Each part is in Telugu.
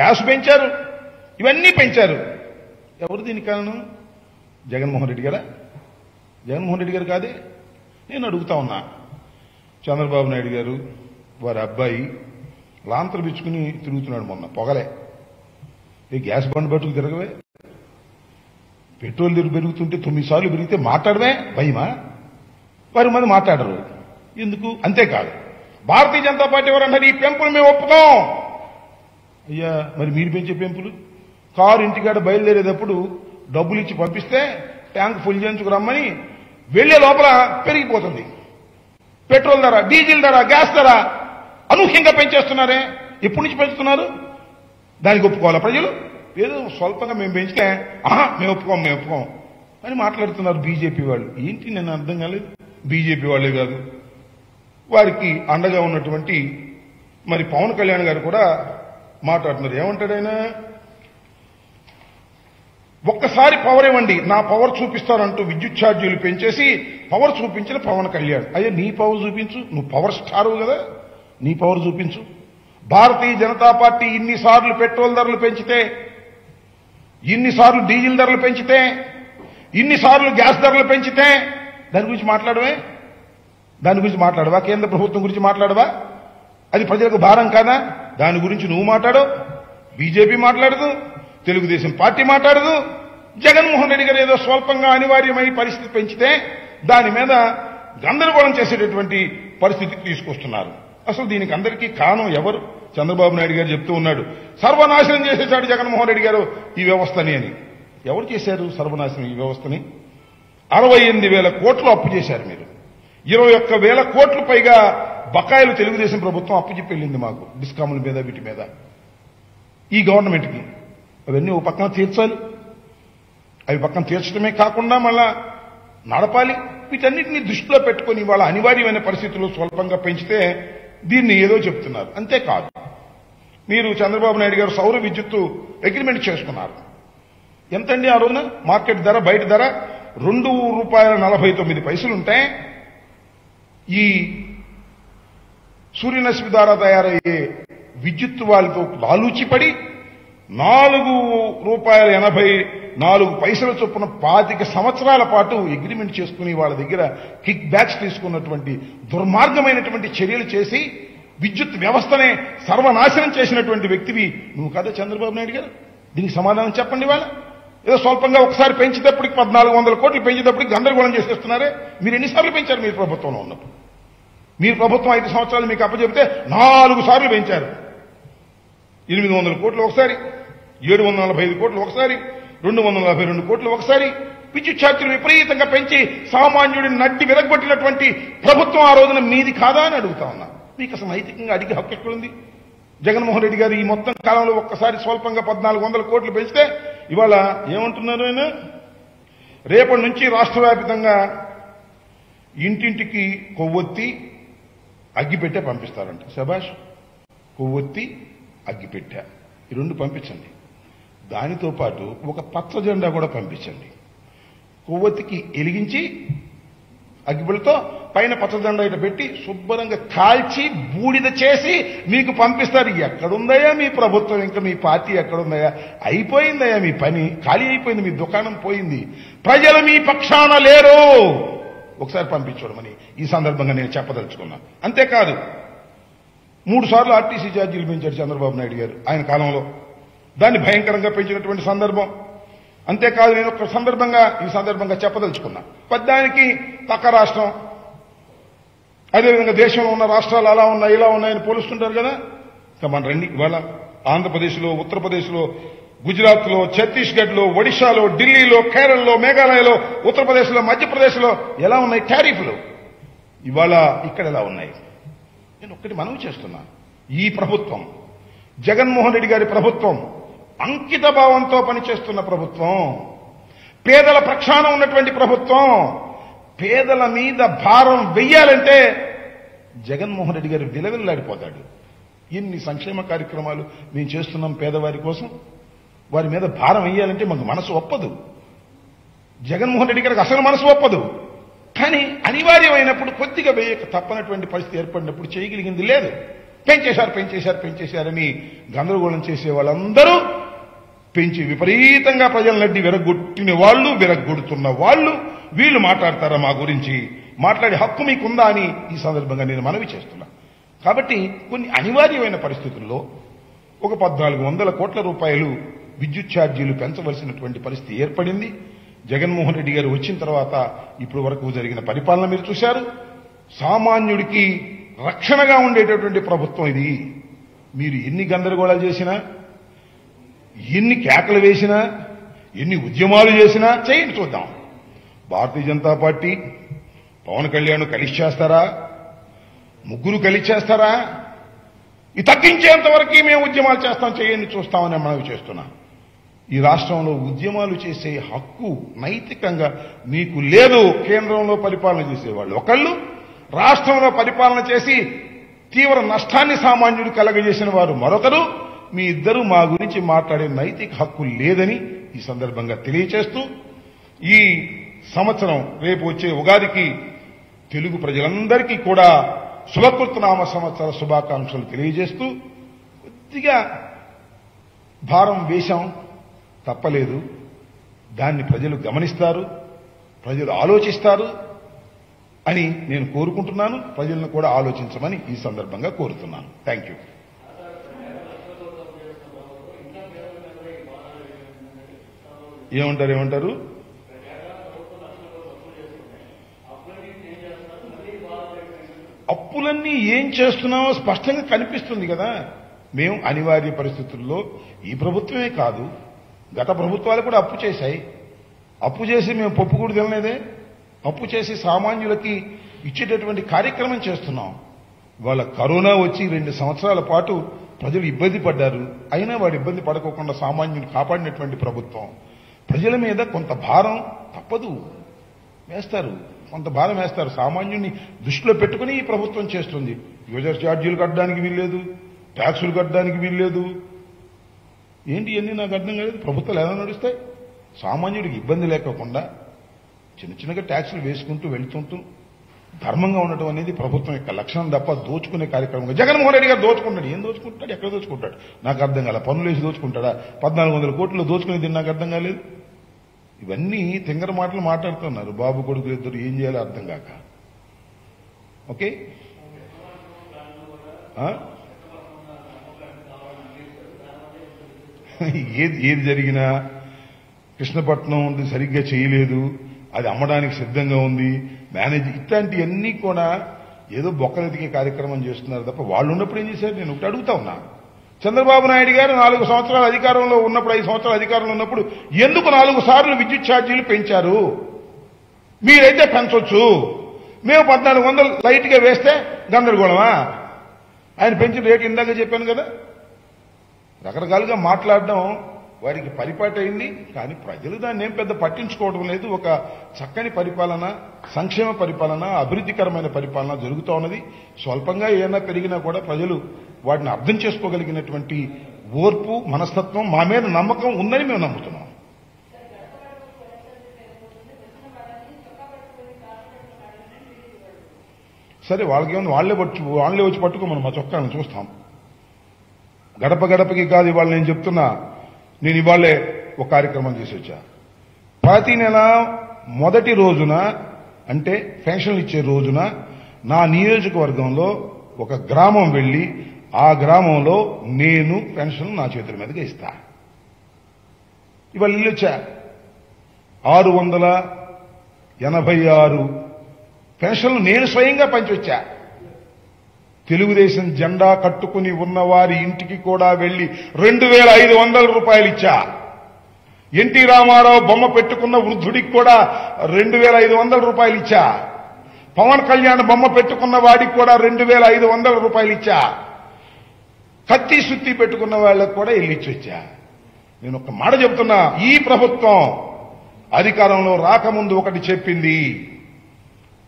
గ్యాస్ పెంచారు, ఇవన్నీ పెంచారు. ఎవరు దీనికి కారణం? జగన్మోహన్ రెడ్డి గారా? జగన్మోహన్ రెడ్డి గారు కాదే. నేను అడుగుతా ఉన్నా, చంద్రబాబు నాయుడు గారు వారి అబ్బాయి లాంతలు పిచ్చుకుని తిరుగుతున్నాడు మొన్న పొగలే. ఈ గ్యాస్ బండ్ పట్టుకు తిరగవే, పెట్రోల్ ధర పెరుగుతుంటే 9 సార్లు పెరిగితే మాట్లాడవే, భయమా? వారి మంది మాట్లాడరు ఎందుకు? అంతేకాదు, భారతీయ జనతా పార్టీ వారు అన్నారు ఈ పెంపులు మేము ఒప్పుకోం. అయ్యా, మరి మీరు పెంచే పెంపులు, కారు ఇంటికాడ బయలుదేరేటప్పుడు డబ్బులు ఇచ్చి పంపిస్తే ట్యాంక్ ఫుల్ చేయించుకు రమ్మని వెళ్లే లోపల పెరిగిపోతుంది. పెట్రోల్ ధర, డీజిల్ ధర, గ్యాస్ ధర అనూహ్యంగా పెంచేస్తున్నారే. ఎప్పటి నుంచి పెంచుతున్నారు? దానికి ఒప్పుకోవాలా ప్రజలు? ఏదో స్వల్పంగా మేము పెంచితే మేము ఒప్పుకోం అని మాట్లాడుతున్నారు బీజేపీ వాళ్ళు. ఏంటి నేను అర్థం కాలేదు. బీజేపీ వాళ్ళే కాదు, వారికి అండగా ఉన్నటువంటి మరి పవన్ కళ్యాణ్ గారు కూడా మాట్లాడుతున్నారు. ఏమంటాడు ఆయన? ఒక్కసారి పవర్ ఇవ్వండి, నా పవర్ చూపిస్తానంటూ విద్యుత్ ఛార్జీలు పెంచేసి పవర్ చూపించిన పవన్ కళ్యాణ్. అయ్యా, నీ పవర్ చూపించు, నువ్వు పవర్ స్టారు కదా, నీ పవర్ చూపించు. భారతీయ జనతా పార్టీ ఇన్నిసార్లు పెట్రోల్ ధరలు పెంచితే, ఇన్నిసార్లు డీజిల్ ధరలు పెంచితే, ఇన్నిసార్లు గ్యాస్ ధరలు పెంచితే దాని గురించి మాట్లాడవే? దాని గురించి మాట్లాడవా? కేంద్ర ప్రభుత్వం గురించి మాట్లాడవా? అది ప్రజలకు భారం కాదా? దాని గురించి నువ్వు మాట్లాడు, బీజేపీ మాట్లాడదు, తెలుగుదేశం పార్టీ మాట్లాడదు. జగన్మోహన్ రెడ్డి గారు ఏదో స్వల్పంగా అనివార్యమై పరిస్థితి పెంచితే దాని మీద గందరగోళం చేసేటటువంటి పరిస్థితికి తీసుకొస్తున్నారు. అసలు దీనికి అందరికీ కారణం ఎవరు? చంద్రబాబు నాయుడు గారు చెప్తూ ఉన్నాడు, సర్వనాశనం చేసేశాడు జగన్మోహన్ రెడ్డి గారు ఈ వ్యవస్థని అని. ఎవరు చేశారు సర్వనాశనం ఈ వ్యవస్థని? 68,000 కోట్లు అప్పు చేశారు మీరు. 21,000 కోట్లు పైగా బకాయిలు తెలుగుదేశం ప్రభుత్వం అప్పు చెప్పి వెళ్ళింది మాకు, డిస్కాముల మీద వీటి మీద, ఈ గవర్నమెంట్కి. అవన్నీ ఒక పక్కన తీర్చాలి, అవి పక్కన తీర్చడమే కాకుండా మళ్ళా నడపాలి. వీటన్నిటిని దృష్టిలో పెట్టుకుని వాళ్ళ అనివార్యమైన పరిస్థితుల్లో స్వల్పంగా పెంచితే దీన్ని ఏదో చెప్తున్నారు. అంతేకాదు, మీరు చంద్రబాబు నాయుడు గారు సౌర విద్యుత్తు అగ్రిమెంట్ చేసుకున్నారు. ఎంతండి ఆ రోజున మార్కెట్ ధర? బయట ధర ₹2.49 ఉంటాయి. ఈ సూర్యరశ్మి ద్వారా తయారయ్యే విద్యుత్తు వాళ్ళతో లాలూచిపడి ₹4.84 చొప్పున 25 సంవత్సరాల పాటు అగ్రిమెంట్ చేసుకుని వాళ్ళ దగ్గర కిక్ బ్యాక్స్ తీసుకున్నటువంటి దుర్మార్గమైనటువంటి చర్యలు చేసి విద్యుత్ వ్యవస్థనే సర్వనాశనం చేసినటువంటి వ్యక్తివి నువ్వు కదా చంద్రబాబు నాయుడు గారు. దీనికి సమాధానం చెప్పండి. వాళ్ళ ఏదో స్వల్పంగా ఒకసారి పెంచేటప్పటికి 1,400 కోట్లు పెంచేటప్పటికి గందరగోళం చేసేస్తున్నారే. మీరు ఎన్నిసార్లు పెంచారు మీరు ప్రభుత్వంలో ఉన్నప్పుడు? మీరు ప్రభుత్వం 5 సంవత్సరాలు మీకు అప్పచెబితే 4 సార్లు పెంచారు. 800 కోట్లు ఒకసారి, 745 కోట్లు ఒకసారి, 242 కోట్లు ఒకసారి. విద్యుత్ ఛార్జీలు విపరీతంగా పెంచి సామాన్యుడిని నడ్డి విరగొట్టినటువంటి ప్రభుత్వం ఆ రోజున మీది కాదా అని అడుగుతా ఉన్నా. మీకు అసలు నైతికంగా అడిగే హక్కు ఎక్కడుంది? జగన్మోహన్ రెడ్డి గారు ఈ మొత్తం కాలంలో ఒక్కసారి స్వల్పంగా 1,400 కోట్లు పెంచితే ఇవాళ ఏమంటున్నారు ఆయన? రేపటి నుంచి రాష్ట్ర వ్యాప్తంగా ఇంటింటికి కొవ్వొత్తి అగ్గిపెట్టే పంపిస్తారంట. శభాష్. కొవ్వొత్తి అగ్గిపెట్టె ఈ 2 పంపించండి. దానితో పాటు ఒక పచ్చ జెండా కూడా పంపించండి. కొవ్వొత్తికి ఎలిగించి అగ్గిపుల్లతో పైన పచ్చ జెండా ఇట పెట్టి శుభ్రంగా కాల్చి బూడిద చేసి మీకు పంపిస్తారు. ఎక్కడుందయ్యా మీ ప్రభుత్వం? ఇంకా మీ పార్టీ ఎక్కడుందయ్యా? అయిపోయిందయ్యా మీ పని, ఖాళీ అయిపోయింది, మీ దుకాణం పోయింది. ప్రజలు మీ పక్షాన లేరు. ఒకసారి పంపించడమని ఈ సందర్భంగా నేను చెప్పదలుచుకున్నా. అంతేకాదు, 3 సార్లు ఆర్టీసీ ఛార్జీలు పెంచారు చంద్రబాబు నాయుడు గారు ఆయన కాలంలో. దాన్ని భయంకరంగా పెంచినటువంటి సందర్భం. అంతేకాదు, నేను ఒక ఈ సందర్భంగా చెప్పదలుచుకున్నా. పద్దానికి పక్క రాష్ట్రం, అదేవిధంగా దేశంలో ఉన్న రాష్ట్రాలు అలా ఉన్నాయి ఇలా ఉన్నాయని పోలుస్తుంటారు కదా. ఇక మన రండి, ఇవాళ ఆంధ్రప్రదేశ్లో, ఉత్తరప్రదేశ్లో, గుజరాత్లో, ఛత్తీస్గఢ్లో, ఒడిశాలో, ఢిల్లీలో, కేరళలో, మేఘాలయలో, ఉత్తరప్రదేశ్లో, మధ్యప్రదేశ్లో ఎలా ఉన్నాయి టారిఫ్లు? ఇవాళ ఇక్కడ ఎలా ఉన్నాయి? నేను ఒక్కటి మనవి చేస్తున్నా. ఈ ప్రభుత్వం, జగన్మోహన్ రెడ్డి గారి ప్రభుత్వం అంకిత భావంతో పనిచేస్తున్న ప్రభుత్వం, పేదల పక్షాన ఉన్నటువంటి ప్రభుత్వం. పేదల మీద భారం వెయ్యాలంటే జగన్మోహన్ రెడ్డి గారు విలవిల్లాడిపోతాడు. ఎన్ని సంక్షేమ కార్యక్రమాలు మేము చేస్తున్నాం పేదవారి కోసం, వారి మీద భారం వెయ్యాలంటే మాకు మనసు ఒప్పదు. జగన్మోహన్ రెడ్డి గారికి అసలు మనసు ఒప్పదు. కానీ అనివార్యమైనప్పుడు కొద్దిగా వేయక తప్పనటువంటి పరిస్థితి ఏర్పడినప్పుడు చేయగలిగింది లేదు. పెంచేశారని గందరగోళం చేసే వాళ్ళందరూ పెంచి విపరీతంగా ప్రజలనడ్డి విరగొట్టిన వాళ్ళు, విరగొడుతున్న వాళ్ళు, వీళ్ళు మాట్లాడతారా మా గురించి? మాట్లాడే హక్కు మీకుందా అని ఈ సందర్భంగా నేను మనవి చేస్తున్నా. కాబట్టి కొన్ని అనివార్యమైన పరిస్థితుల్లో ఒక 1400 కోట్ల రూపాయలు విద్యుత్ ఛార్జీలు పెంచవలసినటువంటి పరిస్థితి ఏర్పడింది. జగన్మోహన్ రెడ్డి గారు వచ్చిన తర్వాత ఇప్పుడు వరకు జరిగిన పరిపాలన మీరు చూశారు. సామాన్యుడికి రక్షణగా ఉండేటటువంటి ప్రభుత్వం ఇది. మీరు ఎన్ని గందరగోళాలు చేసినా, ఎన్ని కేకలు వేసినా, ఎన్ని ఉద్యమాలు చేసినా చేయండి చూద్దాం. భారతీయ జనతా పార్టీ, పవన్ కళ్యాణ్ కలిసి చేస్తారా? ముగ్గురు కలిసి చేస్తారా? ఇది తగ్గించేంత వరకు మేము ఉద్యమాలు చేస్తాం, చేయండి చూస్తామని మనవి చేస్తున్నా. ఈ రాష్ట్రంలో ఉద్యమాలు చేసే హక్కు నైతికంగా మీకు లేదు. కేంద్రంలో పరిపాలన చేసేవాళ్ళు ఒకళ్ళు, రాష్ట్రంలో పరిపాలన చేసి తీవ్ర నష్టాన్ని సామాన్యుడు కలగజేసిన వారు మరొకరు. మీ ఇద్దరు మా గురించి మాట్లాడే నైతిక హక్కు లేదని ఈ సందర్భంగా తెలియచేస్తూ, ఈ సంవత్సరం రేపు వచ్చే ఉగాదికి తెలుగు ప్రజలందరికీ కూడా శుభకృతనామ సంవత్సర శుభాకాంక్షలు తెలియజేస్తూ, కొద్దిగా భారం వేశాం, తప్పలేదు. దాన్ని ప్రజలు గమనిస్తారు, ప్రజలు ఆలోచిస్తారు అని నేను కోరుకుంటున్నాను. ప్రజలను కూడా ఆలోచించమని ఈ సందర్భంగా కోరుతున్నాను. Thank you. ఏమంటారు? అప్పులన్నీ ఏం చేస్తున్నామో స్పష్టంగా కనిపిస్తుంది కదా. మేము అనివార్య పరిస్థితుల్లో, ఈ ప్రభుత్వమే కాదు గత ప్రభుత్వాలు కూడా అప్పు చేశాయి. అప్పు చేసి మేము పప్పు కూడా తినలేదే. అప్పు చేసి సామాన్యులకి ఇచ్చేటటువంటి కార్యక్రమం చేస్తున్నాం. వాళ్ళ కరోనా వచ్చి 2 సంవత్సరాల పాటు ప్రజలు ఇబ్బంది పడ్డారు. అయినా వాడు ఇబ్బంది పడకోకుండా సామాన్యుని కాపాడినటువంటి ప్రభుత్వం. ప్రజల మీద కొంత భారం తప్పదు వేస్తారు, కొంత భారం వేస్తారు. సామాన్యుని దృష్టిలో పెట్టుకుని ఈ ప్రభుత్వం చేస్తుంది. యూజర్ ఛార్జీలు కట్టడానికి వీల్లేదు, ట్యాక్సులు కట్టడానికి వీల్లేదు. ఏంటి ఇవన్నీ నాకు అర్థం కాలేదు. ప్రభుత్వాలు ఎలా నడుస్తాయి? సామాన్యుడికి ఇబ్బంది లేకుండా చిన్నగా ట్యాక్సులు వేసుకుంటూ వెళ్తుంటూ ధర్మంగా ఉండటం అనేది ప్రభుత్వం యొక్క లక్షణం తప్ప దోచుకునే కార్యక్రమంగా జగన్మోహన్ రెడ్డి గారు దోచుకుంటాడు. ఏం దోచుకుంటాడు? ఎక్కడ దోచుకుంటాడు? నాకు అర్థం కాలే. పన్నులు వేసి దోచుకుంటాడా? 1400 కోట్లు దోచుకునేది నాకు అర్థం కాలేదు. ఇవన్నీ తింగర మాటలు మాట్లాడుతున్నారు బాబు కొడుకులు ఇద్దరు. ఏం చేయాలో అర్థం కాక. ఓకే, ఏది జరిగినా కృష్ణపట్నం సరిగ్గా చేయలేదు, అది అమ్మడానికి సిద్ధంగా ఉంది, మేనేజ్, ఇట్లాంటివన్నీ కూడా ఏదో బొక్కలెతికే కార్యక్రమం చేస్తున్నారు తప్ప వాళ్ళు ఉన్నప్పుడు ఏం చేశారు? నేను ఒకటి అడుగుతా ఉన్నా. చంద్రబాబు నాయుడు గారు 4 సంవత్సరాలు అధికారంలో ఉన్నప్పుడు, 5 సంవత్సరాలు అధికారంలో ఉన్నప్పుడు ఎందుకు 4 సార్లు విద్యుత్ ఛార్జీలు పెంచారు? మీరైతే పెంచొచ్చు, మేము 1400 లైట్గా వేస్తే గందరగోళమా? ఆయన పెంచిన రేటు ఇందాక చెప్పాను కదా. రకరకాలుగా మాట్లాడడం వారికి పరిపాటి అయింది. కానీ ప్రజలు దాన్ని ఏం పెద్ద పట్టించుకోవడం లేదు. ఒక చక్కని పరిపాలన, సంక్షేమ పరిపాలన, అభివృద్ధికరమైన పరిపాలన జరుగుతూ ఉన్నది. స్వల్పంగా ఏమైనా పెరిగినా కూడా ప్రజలు వాటిని అర్థం చేసుకోగలిగినటువంటి ఓర్పు, మనస్తత్వం, మా మీద నమ్మకం ఉందని మేము నమ్ముతున్నాం. సరే, వాళ్ళకేమన్నా వాళ్ళే వచ్చి పట్టుకోమని మా చొక్కాలను చూస్తాం. గడప గడపకి కాదు ఇవాళ నేను చెప్తున్నా. నేను ఇవాళే ఒక కార్యక్రమం చేసి వచ్చా. ప్రతి నెల మొదటి రోజున, అంటే పెన్షన్లు ఇచ్చే రోజున, నా నియోజకవర్గంలో ఒక గ్రామం వెళ్లి ఆ గ్రామంలో నేను పెన్షన్ నా చేతుల మీదుగా ఇస్తా. ఇవాళ ఇల్లు వచ్చా 686 పెన్షన్లు నేను స్వయంగా పంచొచ్చా. తెలుగుదేశం జెండా కట్టుకుని ఉన్నవారి ఇంటికి కూడా వెళ్లి 2500 రూపాయలు ఇచ్చా. ఎన్టీ రామారావు బొమ్మ పెట్టుకున్న వృద్ధుడికి కూడా 2500 రూపాయలు ఇచ్చా. పవన్ కళ్యాణ్ బొమ్మ పెట్టుకున్న వాడికి కూడా 2500 రూపాయలు ఇచ్చా. కత్తి సుత్తి పెట్టుకున్న వాళ్ళకి కూడా ఇచ్చి వచ్చా. నేను ఒక మాట చెప్తున్నా, ఈ ప్రభుత్వం అధికారంలో రాకముందు ఒకటి చెప్పింది.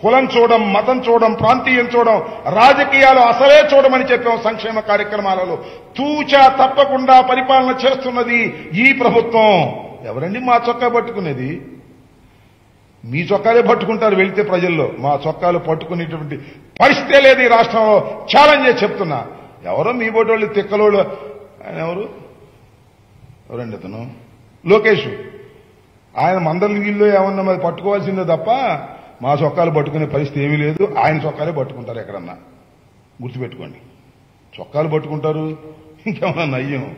కులం చూడం, మతం చూడం, ప్రాంతీయం చూడం, రాజకీయాలు అసలే చూడమని చెప్పాం. సంక్షేమ కార్యక్రమాలలో తూచా తప్పకుండా పరిపాలన చేస్తున్నది ఈ ప్రభుత్వం. ఎవరండి మా చొక్కా పట్టుకునేది? మీ చొక్కాలే పట్టుకుంటారు వెళ్తే ప్రజల్లో. మా చొక్కాలు పట్టుకునేటువంటి పరిస్థితే లేదు ఈ రాష్ట్రంలో. ఛాలెంజ్ చేసి చెప్తున్నా. ఎవరో మీ బోటోళ్ళు తిక్కలోళ్ళు. ఆయన ఎవరండి అతను? లోకేష్. ఆయన మందల నీళ్ళు ఏమన్నా మరి పట్టుకోవాల్సిందే తప్ప మా చొక్కాలు పట్టుకునే పరిస్థితి ఏమీ లేదు. ఆయన చొక్కాలే పట్టుకుంటారు ఎక్కడన్నా, గుర్తుపెట్టుకోండి. చొక్కాలు పట్టుకుంటారు, ఇంకేమన్నా నయ్యం.